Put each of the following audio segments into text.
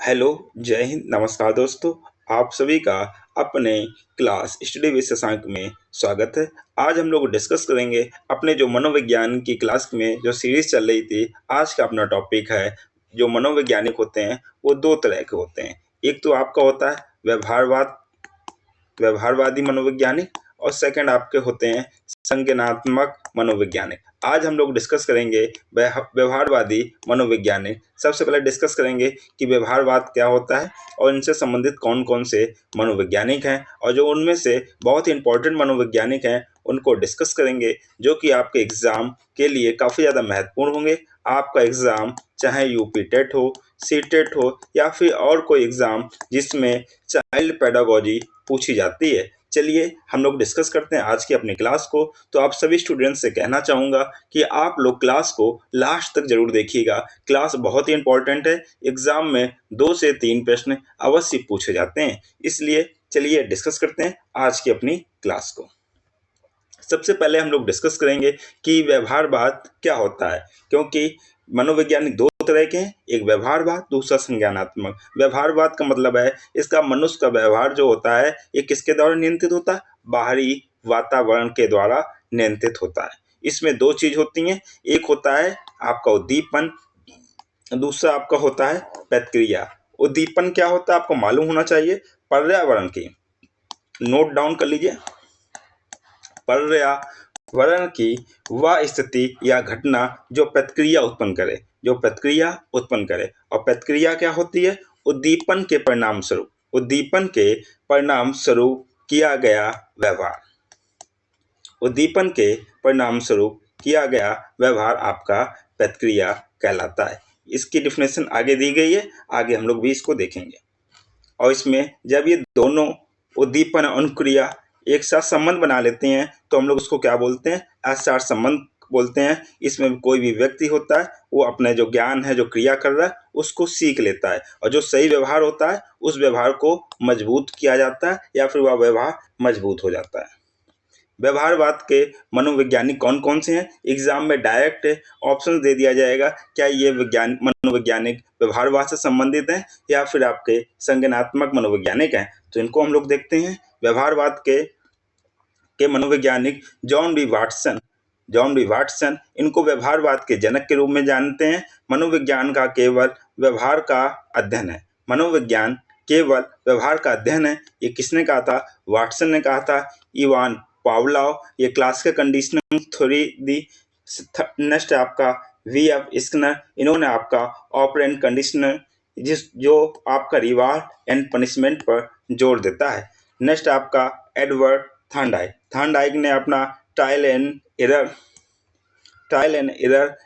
Hello, जय हिंद, नमस्कार दोस्तों। आप सभी का अपने क्लास स्टडी विद शशांक में स्वागत है। आज हम लोग डिस्कस करेंगे अपने जो मनोविज्ञान की क्लास में जो सीरीज चल रही थी। आज का अपना टॉपिक है, जो मनोवैज्ञानिक होते हैं वो दो तरह के होते हैं। एक तो आपका होता है व्यवहारवादी मनोवैज्ञानिक, और सेकंड आपके होते हैं संज्ञानात्मक मनोवैज्ञानिक। आज हम लोग डिस्कस करेंगे व्यवहारवादी मनोवैज्ञानिक। सबसे पहले डिस्कस करेंगे कि व्यवहारवाद क्या होता है और इनसे संबंधित कौन कौन से मनोवैज्ञानिक हैं, और जो उनमें से बहुत ही इंपॉर्टेंट मनोवैज्ञानिक हैं उनको डिस्कस करेंगे, जो कि आपके एग्जाम के लिए काफ़ी ज़्यादा महत्वपूर्ण होंगे। आपका एग्ज़ाम चाहे यूपी टेट हो, सी टेट हो, या फिर और कोई एग्ज़ाम जिसमें चाइल्ड पेडागोजी पूछी जाती है। चलिए हम लोग डिस्कस करते हैं आज की अपनी क्लास को। तो आप सभी स्टूडेंट्स से कहना चाहूँगा कि आप लोग क्लास को लास्ट तक जरूर देखिएगा। क्लास बहुत ही इंपॉर्टेंट है। एग्जाम में 2 से 3 प्रश्न अवश्य पूछे जाते हैं। इसलिए चलिए डिस्कस करते हैं आज की अपनी क्लास को। सबसे पहले हम लोग डिस्कस करेंगे कि व्यवहारवाद क्या होता है, क्योंकि मनोवैज्ञानिक दो तरह के हैं, एक व्यवहारवाद, दूसरा संज्ञानात्मक। व्यवहारवाद का मतलब है इसका मनुष्य का व्यवहार जो होता है ये किसके द्वारा नियंत्रित होता है? बाहरी वातावरण के द्वारा नियंत्रित होता है। इसमें दो चीज होती हैं, एक होता है आपका उद्दीपन, दूसरा आपका होता है प्रतिक्रिया। उद्दीपन क्या होता है आपको मालूम होना चाहिए। पर्यावरण की, नोट डाउन कर लीजिए, पर्यावरण की वह स्थिति या घटना जो प्रतिक्रिया उत्पन्न करे। और प्रतिक्रिया क्या होती है? उद्दीपन के परिणाम स्वरूप किया गया व्यवहार। उद्दीपन के परिणाम स्वरूप किया गया व्यवहार आपका प्रतिक्रिया कहलाता है। इसकी डिफिनेशन आगे दी गई है, आगे हम लोग भी इसको देखेंगे। और इसमें जब ये दोनों उद्दीपन और अनुक्रिया एक साथ संबंध बना लेते हैं तो हम लोग उसको क्या बोलते हैं? असार संबंध बोलते हैं। इसमें कोई भी व्यक्ति होता है वो अपने जो ज्ञान है, जो क्रिया कर रहा है उसको सीख लेता है, और जो सही व्यवहार होता है उस व्यवहार को मजबूत किया जाता है या फिर वह व्यवहार मजबूत हो जाता है। व्यवहारवाद के मनोवैज्ञानिक कौन कौन से हैं? एग्जाम में डायरेक्ट ऑप्शन दे दिया जाएगा, क्या ये मनोवैज्ञानिक व्यवहारवाद से संबंधित हैं या फिर आपके संज्ञानात्मक मनोवैज्ञानिक हैं। तो इनको हम लोग देखते हैं। व्यवहारवाद के मनोवैज्ञानिक जॉन डी वाटसन इनको व्यवहारवाद के जनक के रूप में जानते हैं। मनोविज्ञान का केवल व्यवहार का अध्ययन है। मनोविज्ञान केवल व्यवहार का अध्ययन है, ये किसने कहा था? वाटसन ने कहा था। इवान पावलोव ये क्लासिकल कंडीशनिंग थ्योरी दी। नेक्स्ट आपका V.F. स्किनर, इन्होंने आपका ऑपरेंट कंडीशनर जो आपका रिवार्ड एंड पनिशमेंट पर जोर देता है। नेक्स्ट आपका एडवर्ड थॉर्नडाइक ने अपना ट्रायल एंड एरर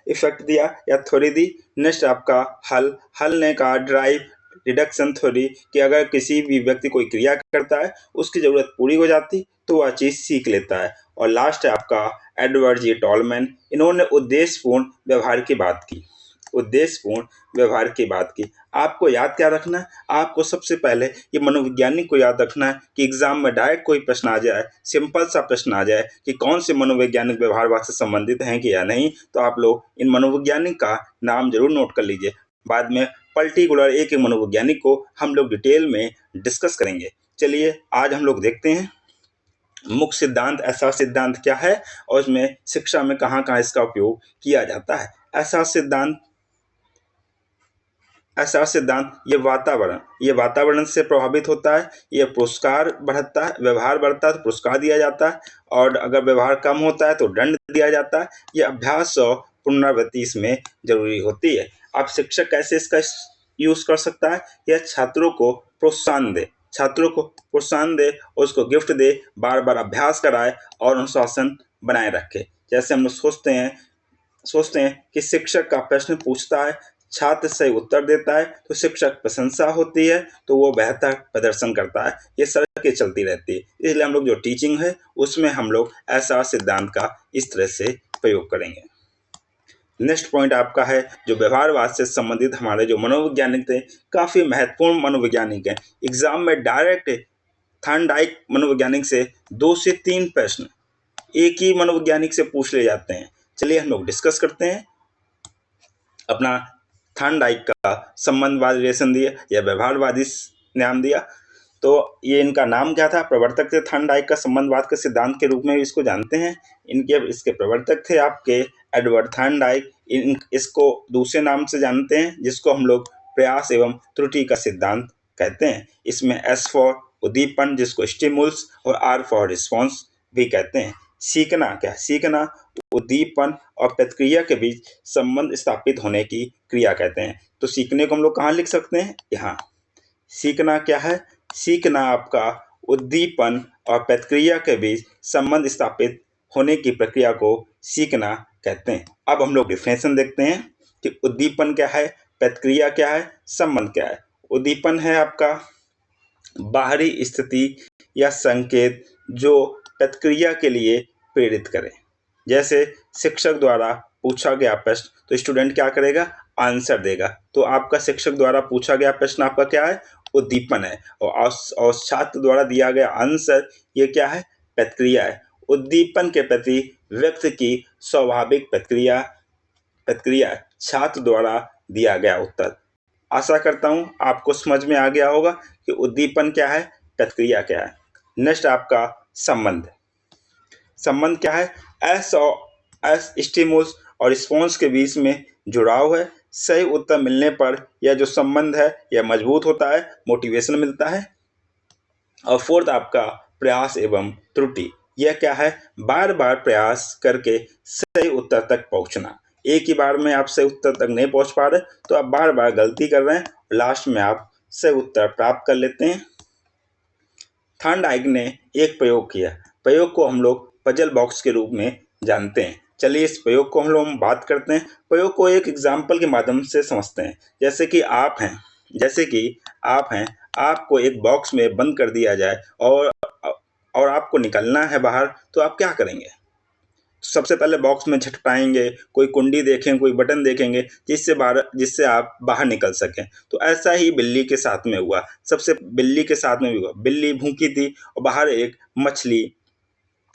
इफेक्ट दिया या थ्योरी दी। नेक्स्ट आपका हल ने कहा ड्राइव रिडक्शन थ्योरी कि अगर किसी भी व्यक्ति कोई क्रिया करता है उसकी ज़रूरत पूरी हो जाती तो वह चीज़ सीख लेता है। और लास्ट है आपका एडवर्ड जी टॉलमैन, इन्होंने उद्देश्यपूर्ण व्यवहार की बात की। आपको याद क्या रखना है? आपको सबसे पहले ये मनोवैज्ञानिक को याद रखना है कि एग्जाम में डायरेक्ट कोई प्रश्न आ जाए, सिंपल सा प्रश्न आ जाए कि कौन से मनोवैज्ञानिक व्यवहारवाद से संबंधित हैं कि या नहीं, तो आप लोग इन मनोवैज्ञानिक का नाम जरूर नोट कर लीजिए। बाद में पर्टिकुलर एक मनोवैज्ञानिक को हम लोग डिटेल में डिस्कस करेंगे। चलिए आज हम लोग देखते हैं मुख्य सिद्धांत। ऐसा सिद्धांत क्या है और इसमें शिक्षा में कहाँ कहाँ इसका उपयोग किया जाता है। ऐसा सिद्धांत ये वातावरण से प्रभावित होता है। ये पुरस्कार बढ़ता है, व्यवहार बढ़ता है तो पुरस्कार दिया जाता है, और अगर व्यवहार कम होता है तो दंड दिया जाता है। ये अभ्यास और पुनरावृत्ति इसमें जरूरी होती है। अब शिक्षक कैसे इसका यूज कर सकता है? यह छात्रों को प्रोत्साहन दे और उसको गिफ्ट दे, बार बार अभ्यास कराए और अनुशासन बनाए रखे। जैसे हम लोग सोचते हैं कि शिक्षक का प्रश्न पूछता है, छात्र सही उत्तर देता है तो शिक्षक प्रशंसा होती है, तो वो बेहतर प्रदर्शन करता है। ये सड़कें चलती रहती है। इसलिए हम लोग जो टीचिंग है उसमें हम लोग ऐसा सिद्धांत का इस तरह से प्रयोग करेंगे। नेक्स्ट पॉइंट आपका है जो व्यवहारवाद से संबंधित हमारे जो मनोवैज्ञानिक थे, काफ़ी महत्वपूर्ण मनोवैज्ञानिक हैं। एग्जाम में डायरेक्ट थॉर्नडाइक मनोवैज्ञानिक से 2 से 3 प्रश्न एक ही मनोवैज्ञानिक से पूछ ले जाते हैं। चलिए हम लोग डिस्कस करते हैं अपना थॉर्नडाइक का संबंधवाद रिलेशन दिया या व्यवहारवादी नाम दिया। तो ये इनका नाम क्या था? प्रवर्तक थे थॉर्नडाइक का संबंधवाद के सिद्धांत के रूप में इसको जानते हैं। इसके प्रवर्तक थे आपके एडवर्ड थॉर्नडाइक। इसको दूसरे नाम से जानते हैं जिसको हम लोग प्रयास एवं त्रुटि का सिद्धांत कहते हैं। इसमें एस फॉर उद्दीपन जिसको स्टिमुल्स और आर फॉर रिस्पॉन्स भी कहते हैं। सीखना क्या? सीखना उद्दीपन और प्रतिक्रिया के बीच संबंध स्थापित होने की क्रिया कहते हैं। तो सीखने को हम लोग कहाँ लिख सकते हैं? यहाँ। सीखना क्या है? सीखना आपका उद्दीपन और प्रतिक्रिया के बीच संबंध स्थापित होने की प्रक्रिया को सीखना कहते हैं। अब हम लोग डिफिनेशन देखते हैं कि उद्दीपन क्या है, प्रतिक्रिया क्या है, संबंध क्या है। उद्दीपन है आपका बाहरी स्थिति या संकेत जो प्रतिक्रिया के लिए प्रेरित करे। जैसे शिक्षक द्वारा पूछा गया प्रश्न तो स्टूडेंट क्या करेगा? आंसर देगा। तो आपका शिक्षक द्वारा पूछा गया प्रश्न आपका क्या है? उद्दीपन है। और छात्र द्वारा दिया गया आंसर ये क्या है? प्रतिक्रिया है। उद्दीपन के प्रति व्यक्ति की स्वाभाविक प्रतिक्रिया छात्र द्वारा दिया गया उत्तर। आशा करता हूं आपको समझ में आ गया होगा कि उद्दीपन क्या है, प्रतिक्रिया क्या है। नेक्स्ट आपका संबंध। संबंध क्या है? एस स्टिमुलस और रिस्पॉन्स के बीच में जुड़ाव है। सही उत्तर मिलने पर यह जो संबंध है यह मजबूत होता है, मोटिवेशन मिलता है। और फोर्थ आपका प्रयास एवं त्रुटि। यह क्या है? बार बार प्रयास करके सही उत्तर तक पहुंचना। एक ही बार में आप सही उत्तर तक नहीं पहुंच पा रहे तो आप बार बार गलती कर रहे हैं, लास्ट में आप सही उत्तर प्राप्त कर लेते हैं। थॉर्नडाइक ने एक प्रयोग किया। प्रयोग को हम लोग पजल बॉक्स के रूप में जानते हैं। चलिए इस प्रयोग को हम लोग बात करते हैं। प्रयोग को एक एग्जाम्पल के माध्यम से समझते हैं। जैसे कि आप हैं, आपको एक बॉक्स में बंद कर दिया जाए और आपको निकलना है बाहर, तो आप क्या करेंगे? सबसे पहले बॉक्स में झटकाएंगे, कोई कुंडी देखेंगे, कोई बटन देखेंगे जिससे आप बाहर निकल सकें। तो ऐसा ही बिल्ली के साथ में हुआ। बिल्ली के साथ में भी हुआ। बिल्ली भूखी थी और बाहर एक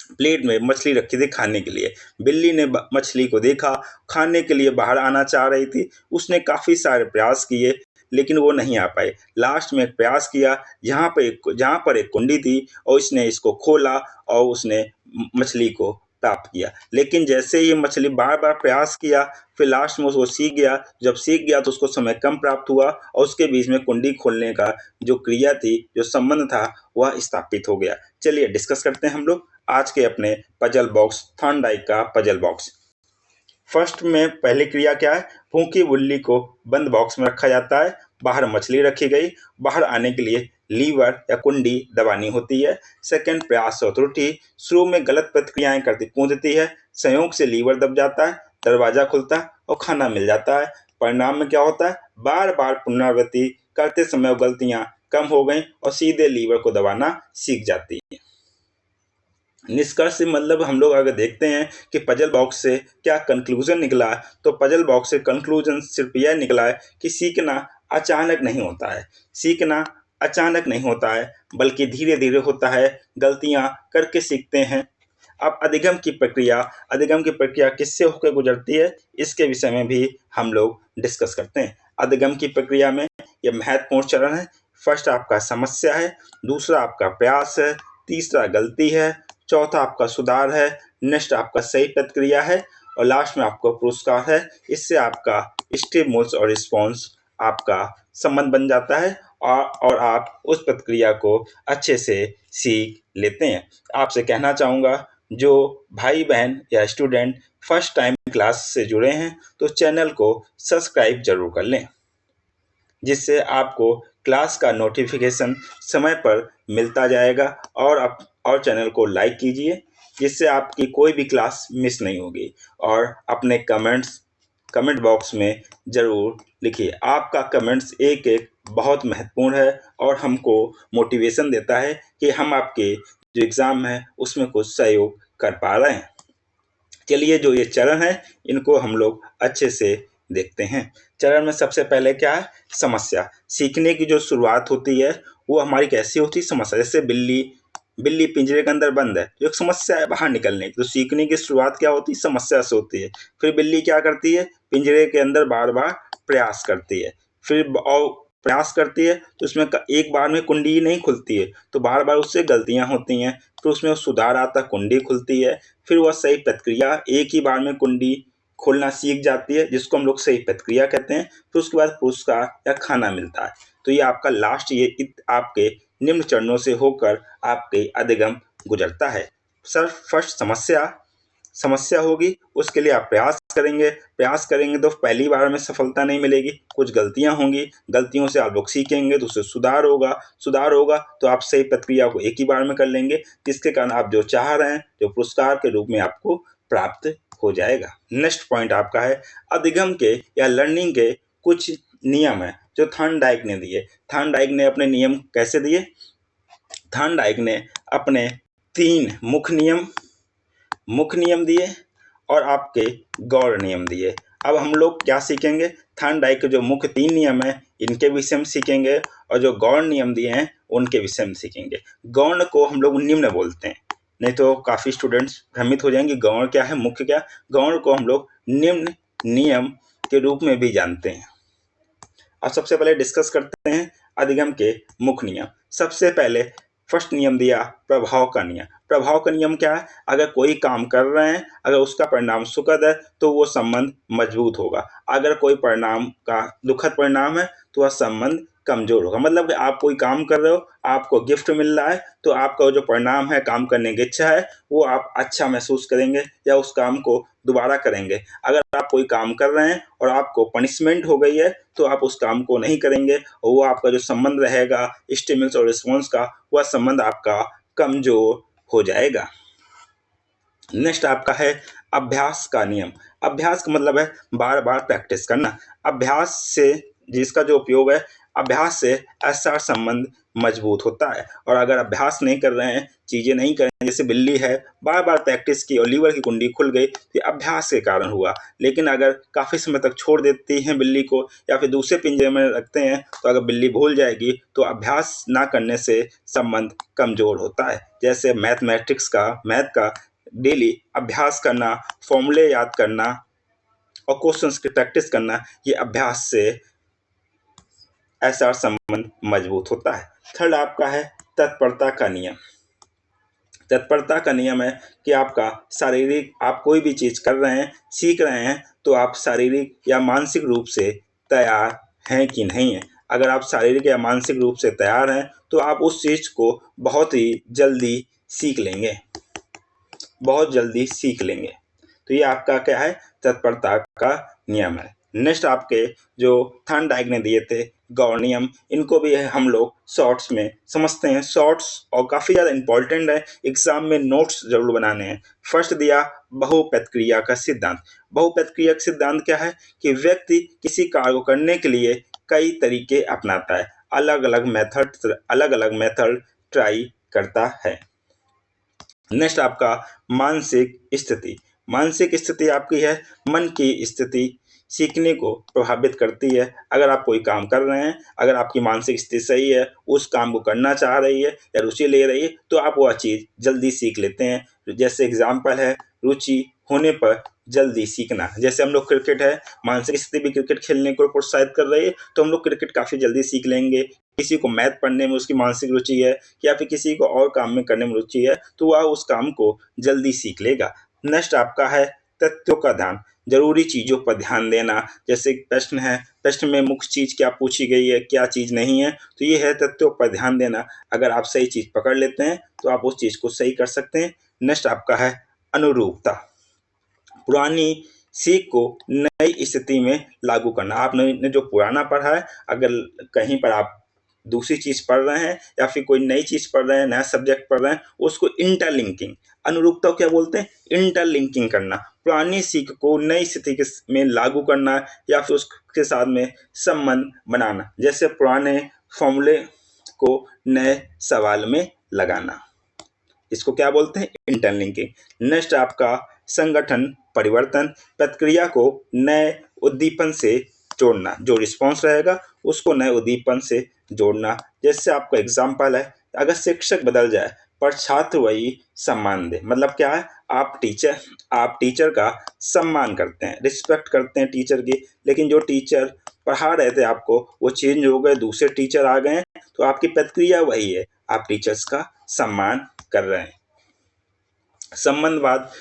प्लेट में मछली रखी थी खाने के लिए। बिल्ली ने मछली को देखा, खाने के लिए बाहर आना चाह रही थी। उसने काफ़ी सारे प्रयास किए लेकिन वो नहीं आ पाए। लास्ट में एक प्रयास किया जहाँ पर एक कुंडी थी और उसने इसको खोला और उसने मछली को प्राप्त किया। लेकिन जैसे ही मछली बार बार प्रयास किया, फिर लास्ट में उसको सीख गया। जब सीख गया तो उसको समय कम प्राप्त हुआ और उसके बीच में कुंडी खोलने का जो क्रिया थी, जो संबंध था, वह स्थापित हो गया। चलिए डिस्कस करते हैं हम लोग आज के अपने पजल बॉक्स, थॉर्नडाइक का पजल बॉक्स। फर्स्ट में पहली क्रिया क्या है? भूखी बिल्ली को बंद बॉक्स में रखा जाता है। बाहर मछली रखी गई। बाहर आने के लिए लीवर या कुंडी दबानी होती है। सेकंड प्रयास और त्रुटि। शुरू में गलत प्रतिक्रियाएं कूदती है। संयोग से लीवर दब जाता है, दरवाजा खुलता है और खाना मिल जाता है। परिणाम में क्या होता है? बार बार पुनरावृत्ति करते समय गलतियां कम हो गई और सीधे लीवर को दबाना सीख जाती है। निष्कर्ष मतलब हम लोग अगर देखते हैं कि पजल बॉक्स से क्या कंक्लूजन निकला है, तो पजल बॉक्स से कंक्लूजन सिर्फ यह निकला है कि सीखना अचानक नहीं होता है। सीखना अचानक नहीं होता है बल्कि धीरे धीरे होता है। गलतियां करके सीखते हैं। अब अधिगम की प्रक्रिया किससे होकर गुजरती है, इसके विषय में भी हम लोग डिस्कस करते हैं। अधिगम की प्रक्रिया में यह महत्वपूर्ण चरण है। फर्स्ट आपका समस्या है, दूसरा आपका प्रयास है, तीसरा गलती है, चौथा आपका सुधार है, नेक्स्ट आपका सही प्रतिक्रिया है और लास्ट में आपका पुरस्कार है। इससे आपका स्टिमुलस और रिस्पॉन्स आपका संबंध बन जाता है और आप उस प्रतिक्रिया को अच्छे से सीख लेते हैं। आपसे कहना चाहूँगा, जो भाई बहन या स्टूडेंट फर्स्ट टाइम क्लास से जुड़े हैं तो चैनल को सब्सक्राइब जरूर कर लें, जिससे आपको क्लास का नोटिफिकेशन समय पर मिलता जाएगा। और चैनल को लाइक कीजिए जिससे आपकी कोई भी क्लास मिस नहीं होगी। और अपने कमेंट बॉक्स में ज़रूर लिखिए। आपका कमेंट्स एक एक बहुत महत्वपूर्ण है और हमको मोटिवेशन देता है कि हम आपके जो एग्ज़ाम है उसमें कुछ सहयोग कर पा रहे हैं। चलिए जो ये चरण है इनको हम लोग अच्छे से देखते हैं। चरण में सबसे पहले क्या है? समस्या। सीखने की जो शुरुआत होती है वो हमारी कैसी होती है? समस्या। जैसे बिल्ली पिंजरे के अंदर बंद है, जो एक समस्या है बाहर निकलने की। तो सीखने की शुरुआत क्या होती है? समस्या से होती है। फिर बिल्ली क्या करती है? पिंजरे के अंदर बार बार प्रयास करती है, फिर और प्रयास करती है तो उसमें एक बार में कुंडी नहीं खुलती है, तो बार बार उससे गलतियां होती हैं, फिर उसमें सुधार आता, कुंडी खुलती है, फिर वह सही प्रतिक्रिया एक ही बार में कुंडी खोलना सीख जाती है, जिसको हम लोग सही प्रतिक्रिया कहते हैं। फिर उसके बाद पुरस्कार या खाना मिलता है। तो ये आपका लास्ट, ये आपके निम्न चरणों से होकर आपके अधिगम गुजरता है। सर फर्स्ट समस्या होगी, उसके लिए आप प्रयास करेंगे तो पहली बार में सफलता नहीं मिलेगी, कुछ गलतियां होंगी, गलतियों से आप लोग सीखेंगे तो उससे सुधार होगा तो आप सही प्रक्रिया को एक ही बार में कर लेंगे, जिसके कारण आप जो चाह रहे हैं, जो पुरस्कार के रूप में आपको प्राप्त हो जाएगा। नेक्स्ट पॉइंट आपका है अधिगम के या लर्निंग के कुछ नियम है जो थॉर्नडाइक ने दिए। थॉर्नडाइक ने अपने नियम कैसे दिए? थॉर्नडाइक ने अपने 3 मुख्य नियम दिए और आपके गौण नियम दिए। अब हम लोग क्या सीखेंगे? थॉर्नडाइक के जो मुख्य 3 नियम हैं इनके विषय में सीखेंगे और जो गौण नियम दिए हैं उनके विषय में सीखेंगे। गौण को हम लोग निम्न बोलते हैं, नहीं तो काफ़ी स्टूडेंट्स भ्रमित हो जाएंगे गौण क्या है, मुख्य क्या। गौण को हम लोग निम्न नियम के रूप में भी जानते हैं। अब सबसे पहले डिस्कस करते हैं अधिगम के मुख्य नियम। सबसे पहले फर्स्ट नियम दिया प्रभाव का नियम। प्रभाव का नियम क्या है? अगर कोई काम कर रहे हैं, अगर उसका परिणाम सुखद है तो वो संबंध मजबूत होगा, अगर कोई परिणाम का दुखद परिणाम है तो वह संबंध कमजोर होगा। मतलब कि आप कोई काम कर रहे हो, आपको गिफ्ट मिल रहा है, तो आपका जो परिणाम है, काम करने की इच्छा है, वो आप अच्छा महसूस करेंगे या उस काम को दोबारा करेंगे। अगर आप कोई काम कर रहे हैं और आपको पनिशमेंट हो गई है तो आप उस काम को नहीं करेंगे और वो आपका जो संबंध रहेगा स्टिमुलस और रिस्पॉन्स का, वह संबंध आपका कमजोर हो जाएगा। नेक्स्ट आपका है अभ्यास का नियम। अभ्यास का मतलब है बार बार प्रैक्टिस करना। अभ्यास से जिसका जो उपयोग है, अभ्यास से ऐसा संबंध मजबूत होता है। और अगर अभ्यास नहीं कर रहे हैं, चीज़ें नहीं कर रहे हैं, जैसे बिल्ली है, बार बार प्रैक्टिस की और लीवर की कुंडी खुल गई, तो अभ्यास के कारण हुआ। लेकिन अगर काफ़ी समय तक छोड़ देती हैं बिल्ली को या फिर दूसरे पिंजरे में रखते हैं, तो अगर बिल्ली भूल जाएगी, तो अभ्यास ना करने से संबंध कमज़ोर होता है। जैसे मैथ का डेली अभ्यास करना, फॉर्मूले याद करना और क्वेश्चंस की प्रैक्टिस करना, ये अभ्यास से ऐसा संबंध मजबूत होता है। थर्ड आपका है तत्परता का नियम। तत्परता का नियम है कि आप कोई भी चीज़ कर रहे हैं, सीख रहे हैं, तो आप शारीरिक या मानसिक रूप से तैयार हैं कि नहीं हैं। अगर आप शारीरिक या मानसिक रूप से तैयार हैं तो आप उस चीज़ को बहुत जल्दी सीख लेंगे। तो ये आपका क्या है? तत्परता का नियम है। नेक्स्ट आपके जो थॉर्नडाइक ने दिए थे गौण नियम, इनको भी हम लोग शॉर्ट्स में समझते हैं। शॉर्ट्स और काफ़ी ज़्यादा इंपॉर्टेंट है, एग्जाम में नोट्स जरूर बनाने हैं। फर्स्ट दिया बहुपद क्रिया का सिद्धांत। बहुपद क्रिया का सिद्धांत क्या है? कि व्यक्ति किसी कार्य को करने के लिए कई तरीके अपनाता है, अलग अलग मेथड ट्राई करता है। नेक्स्ट आपका मानसिक स्थिति। मानसिक स्थिति आपकी है मन की स्थिति सीखने को प्रभावित करती है। अगर आप कोई काम कर रहे हैं, अगर आपकी मानसिक स्थिति सही है, उस काम को करना चाह रही है या रुचि ले रही है, तो आप वह चीज़ जल्दी सीख लेते हैं। जैसे एग्जाम्पल है रुचि होने पर जल्दी सीखना। जैसे हम लोग क्रिकेट है, मानसिक स्थिति भी क्रिकेट खेलने को प्रोत्साहित कर रही है, तो हम लोग क्रिकेट काफ़ी जल्दी सीख लेंगे। किसी को मैथ पढ़ने में उसकी मानसिक रुचि है या फिर किसी को और काम में करने में रुचि है, तो वह उस काम को जल्दी सीख लेगा। नेक्स्ट आपका है तथ्यों का ध्यान। जरूरी चीज़ों पर ध्यान देना। जैसे प्रश्न है, प्रश्न में मुख्य चीज़ क्या पूछी गई है, क्या चीज़ नहीं है, तो ये है तथ्यों पर ध्यान देना। अगर आप सही चीज़ पकड़ लेते हैं तो आप उस चीज़ को सही कर सकते हैं। नेक्स्ट आपका है अनुरूपता। पुरानी सीख को नई स्थिति में लागू करना। आपने जो पुराना पढ़ा है, अगर कहीं पर आप दूसरी चीज़ पढ़ रहे हैं या फिर कोई नई चीज़ पढ़ रहे हैं, नया सब्जेक्ट पढ़ रहे हैं, उसको इंटरलिंकिंग, अनुरूपता क्या बोलते हैं? इंटरलिंकिंग करना। पुरानी सीख को नई स्थिति में लागू करना या फिर उसके साथ में संबंध बनाना। जैसे पुराने फॉर्मूले को नए सवाल में लगाना, इसको क्या बोलते हैं? इंटरलिंकिंग। नेक्स्ट आपका संगठन परिवर्तन। प्रतिक्रिया को नए उद्दीपन से जोड़ना, जो रिस्पॉन्स रहेगा उसको नए उद्दीपन से जोड़ना। जैसे आपका एग्जाम्पल है, अगर शिक्षक बदल जाए, पर छात्र वही सम्मान दे। मतलब क्या है, आप टीचर का सम्मान करते हैं, रिस्पेक्ट करते हैं टीचर की, लेकिन जो टीचर पढ़ा रहे थे आपको वो चेंज हो गए, दूसरे टीचर आ गए हैं, तो आपकी प्रतिक्रिया वही है, आप टीचर्स का सम्मान कर रहे हैं। संबंधवाद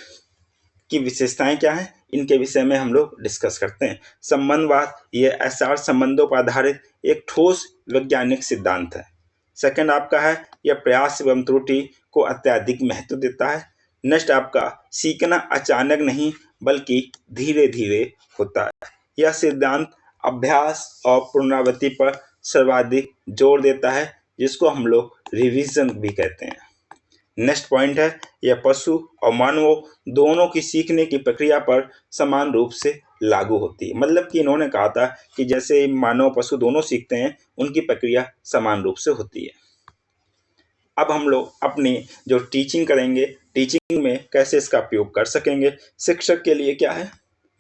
की विशेषताएं क्या हैं, इनके विषय में हम लोग डिस्कस करते हैं। संबंधवाद ये एसआर संबंधों पर आधारित एक ठोस वैज्ञानिक सिद्धांत है। सेकंड आपका है, यह प्रयास एवं त्रुटि को अत्यधिक महत्व देता है। नेक्स्ट आपका, सीखना अचानक नहीं बल्कि धीरे धीरे होता है। यह सिद्धांत अभ्यास और पुनरावृत्ति पर सर्वाधिक जोर देता है, जिसको हम लोग रिवीजन भी कहते हैं। नेक्स्ट पॉइंट है, यह पशु और मानवों दोनों की सीखने की प्रक्रिया पर समान रूप से लागू होती है। मतलब कि इन्होंने कहा था कि जैसे मानव पशु दोनों सीखते हैं, उनकी प्रक्रिया समान रूप से होती है। अब हम लोग अपनी जो टीचिंग करेंगे, टीचिंग में कैसे इसका उपयोग कर सकेंगे। शिक्षक के लिए क्या है,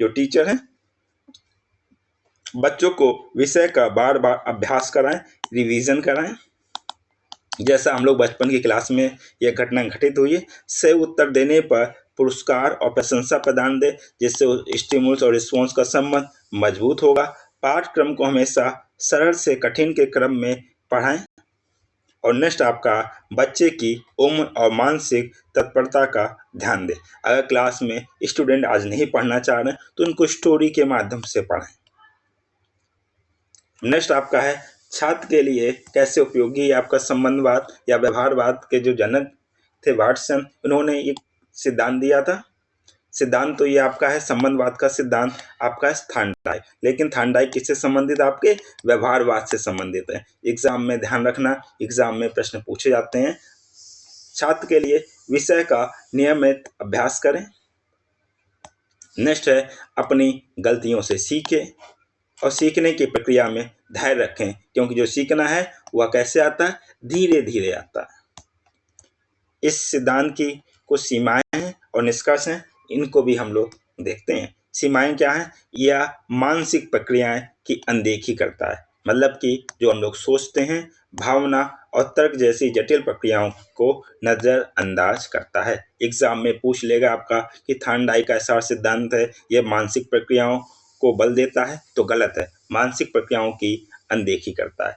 जो टीचर हैं, बच्चों को विषय का बार बार अभ्यास कराएं, रिवीजन कराएं। जैसा हम लोग बचपन की क्लास में यह घटना घटित हुई है, सही उत्तर देने पर पुरस्कार और प्रशंसा प्रदान दे, जिससे स्टिमुलस और रिस्पॉन्स का संबंध मजबूत होगा। पाठ्यक्रम को हमेशा सरल से कठिन के क्रम में पढ़ाएं। और नेक्स्ट आपका, बच्चे की उम्र और मानसिक तत्परता का ध्यान दें। अगर क्लास में स्टूडेंट आज नहीं पढ़ना चाह रहे हैं तो उनको स्टोरी के माध्यम से पढ़ाएं। नेक्स्ट आपका है, छात्र के लिए कैसे उपयोगी है आपका संबंधवाद या व्यवहारवाद के जो जनक थे वाटसन, उन्होंने एक सिद्धांत दिया था। सिद्धांत तो ये आपका है, संबंधवाद का सिद्धांत आपका है थार्नडाइक। लेकिन थार्नडाइक किससे संबंधित, आपके व्यवहारवाद से संबंधित है। एग्जाम में ध्यान रखना, एग्जाम में प्रश्न पूछे जाते हैं। छात्र के लिए विषय का नियमित अभ्यास करें। नेक्स्ट है, अपनी गलतियों से सीखें और सीखने की प्रक्रिया में धैर्य रखें, क्योंकि जो सीखना है वह कैसे आता है, धीरे धीरे आता है। इस सिद्धांत की कुछ सीमाएं हैं और निष्कर्ष हैं, इनको भी हम लोग देखते हैं। सीमाएं क्या हैं, यह मानसिक प्रक्रियाएं की अनदेखी करता है। मतलब कि जो हम लोग सोचते हैं, भावना और तर्क जैसी जटिल प्रक्रियाओं को नज़रअंदाज करता है। एग्जाम में पूछ लेगा आपका कि थार्नडाइक का ऐसा सिद्धांत है, यह मानसिक प्रक्रियाओं को बल देता है, तो गलत है, मानसिक प्रक्रियाओं की अनदेखी करता है।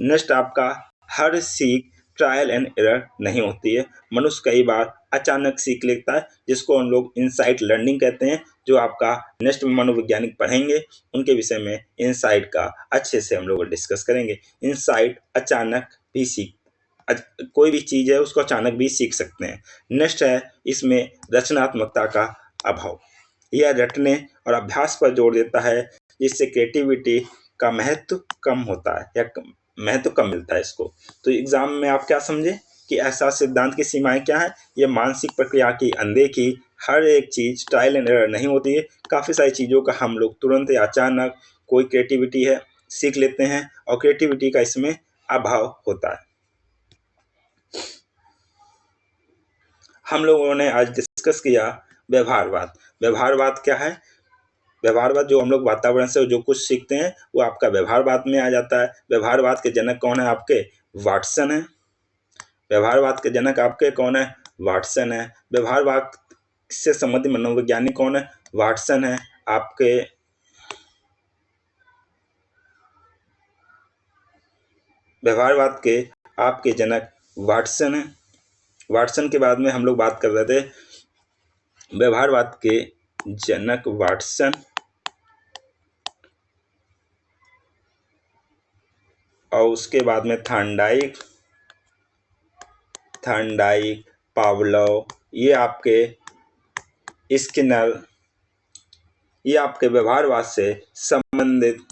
नेक्स्ट आपका, हर सीख ट्रायल एंड एरर नहीं होती है। मनुष्य कई बार अचानक सीख लेता है, जिसको हम लोग इनसाइट लर्निंग कहते हैं। जो आपका नेक्स्ट मनोवैज्ञानिक पढ़ेंगे, उनके विषय में इनसाइट का अच्छे से हम लोग डिस्कस करेंगे। इनसाइट अचानक भी कोई भी चीज़ है उसको अचानक भी सीख सकते हैं। नेक्स्ट है, इसमें रचनात्मकता का अभाव। यह रटने और अभ्यास पर जोर देता है, जिससे क्रिएटिविटी का महत्व कम होता है या महत्व कम मिलता है इसको। तो एग्जाम में आप क्या समझे कि ऐसा सिद्धांत की सीमाएं क्या है, ये मानसिक प्रक्रिया की अनदेखी, हर एक चीज़ ट्रायल एंड एरर नहीं होती है। काफ़ी सारी चीज़ों का हम लोग तुरंत या अचानक कोई क्रिएटिविटी है सीख लेते हैं, और क्रिएटिविटी का इसमें अभाव होता है। हम लोगों ने आज डिस्कस किया व्यवहारवाद। व्यवहारवाद क्या है, व्यवहारवाद जो हम लोग वातावरण से जो कुछ सीखते हैं वो आपका व्यवहारवाद में आ जाता है। व्यवहारवाद के जनक कौन है, आपके वाटसन है। व्यवहारवाद के जनक आपके कौन है, वाटसन है। व्यवहारवाद से संबंधित मनोवैज्ञानिक कौन है, वाटसन है। आपके व्यवहारवाद के आपके जनक वाटसन है। वाटसन के बाद में हम लोग बात कर रहे थे व्यवहारवाद के जनक वाटसन, और उसके बाद में थार्नडाइक, पावलोव, ये आपके स्किनर, ये आपके व्यवहारवाद से संबंधित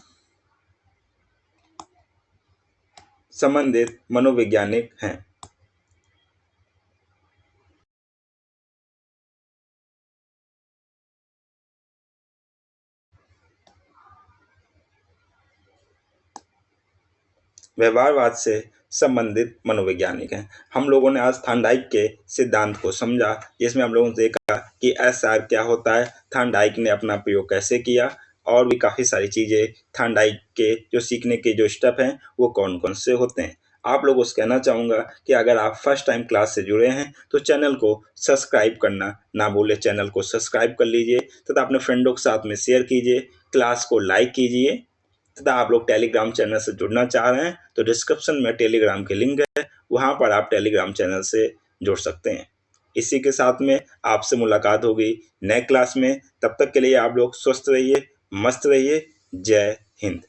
मनोवैज्ञानिक हैं। व्यवहारवाद से संबंधित मनोवैज्ञानिक हैं। हम लोगों ने आज थार्नडाइक के सिद्धांत को समझा, जिसमें हम लोगों ने देखा कि एसआर क्या होता है, थार्नडाइक ने अपना प्रयोग कैसे किया, और भी काफ़ी सारी चीज़ें थार्नडाइक के जो सीखने के जो स्टेप हैं वो कौन कौन से होते हैं। आप लोगों से कहना चाहूँगा कि अगर आप फर्स्ट टाइम क्लास से जुड़े हैं तो चैनल को सब्सक्राइब करना ना भूलें। चैनल को सब्सक्राइब कर लीजिए तथा अपने फ्रेंडों के साथ में शेयर कीजिए, क्लास को लाइक कीजिए। तथा आप लोग टेलीग्राम चैनल से जुड़ना चाह रहे हैं तो डिस्क्रिप्शन में टेलीग्राम की लिंक है, वहाँ पर आप टेलीग्राम चैनल से जुड़ सकते हैं। इसी के साथ में आपसे मुलाकात होगी नए क्लास में। तब तक के लिए आप लोग स्वस्थ रहिए, मस्त रहिए। जय हिंद।